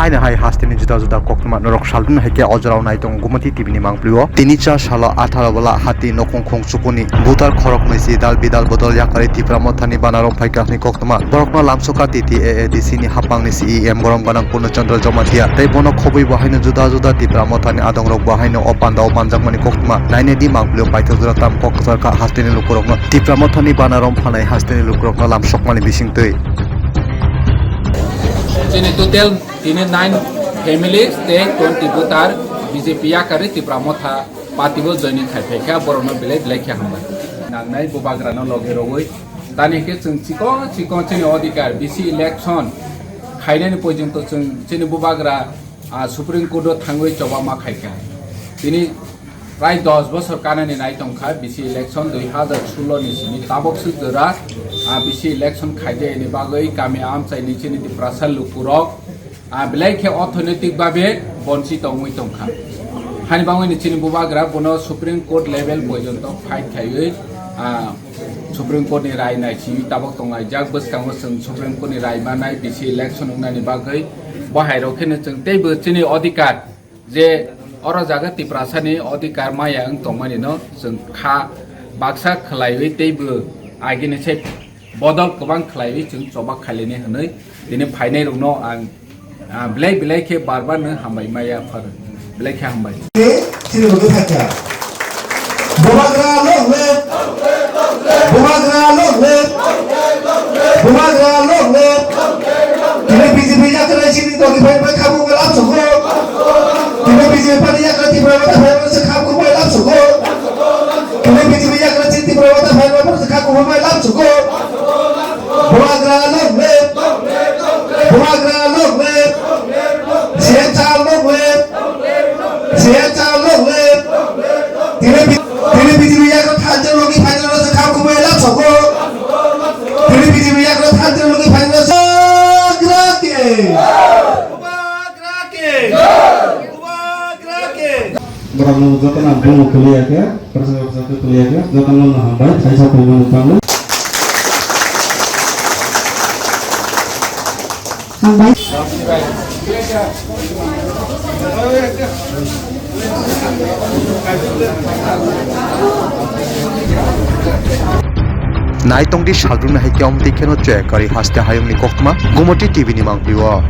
haina hai hasteni juda juda koktuma norok saldun haike ojrao naitong gumati tibini mangplio tinicha salo atharabla hati nokong khong chukuni butar khorok noisi dal bidal bodol yakari Tipra Motha ni banarong phaikakni koktuma borokna lamsoka titi AADC ni hapangni CEM borom ganang Purnachandra Jomatia tei bono khobui bahaino juda juda Tipra Motha ni adongrok bahaino opandao manjakmani koktuma naine di mangplio paithokjora tam kokjarka hasteni lukurokno Tipra Motha ni banarong phanai hasteni lukurokno lamsokmani bisingtui total 9 families te 20 butar BJP yakari Tipra Motha patibo joining khaifekha borokno belai kha hamba nangnai bobagrano logerogoi tani ke chung chikon chini odikar BC election khainani pojonto chung chini bobagra Supreme Court thangoi chobama khaikha tini প্রায় 10 বছর Kanaani নাই Tankha BC election 2016 নি সিনি তাবক সুজরা BC election খাইদে নি বাগৈ কামি আমচাই নিচিনি প্রাসাল লুকুরক ব্লাইখে অর্থনৈতিক ভাবে বঞ্চিত মই তংখা হানি বাংৈ নিচিনি বুবাগ্রা বনো সুপ্রিম কোর্ট লেভেল পর্যন্ত ফাইট খাইयै সুপ্রিম কোর্ট নি রায় নাইছি তাবক তংলাই জাক বসকাং সং সুপ্রিম কোর্ট নি রায় মানাই BC ইলেকশন উনানি বাগৈ বাহাইরখেনে जों तेबो चिनि अधिकार जे और जागा तिप्रासानि अधिकार माया तंमानि न जों खा बाक्सा खलायै तेबो आगिनि से बदल गोबां खलायै जों जबा खालिनि हनै दिनै फाइनाय रनो आं ब्लाइ के बारबानो हामबाय माया फर ब्लाइ के हामबाय सिनि बगै थाखा बोबाग्रा लोगले दिनै बीजेपी जाकरे सिनि दगि फाइ खाबु गलाब सखो दिनै बीजेपी पार्टी जाकरे Tipra Motha फाइ से खाबु गलाब सखो दिनै बीजेपी जाकरे Tipra Motha फाइ से खाबु गलाब सखो बोबाग्रा लोगले सेचा लोगले दिनै बीजेपी जाकरे थाजो लोगि फाइ से खाबु गलाब सखो दिनै बीजेपी जाकरे थाजो लोगि फाइ से Berapa jatuh nanti mau kuliah ke, persatu kuliah ke, jatuh nanti hambat, saya satu yang kamu. Hambat. Naitong di saldruna haike omti keno cek kari haste hayong ni koktma gumoti TV ni mangpiwa.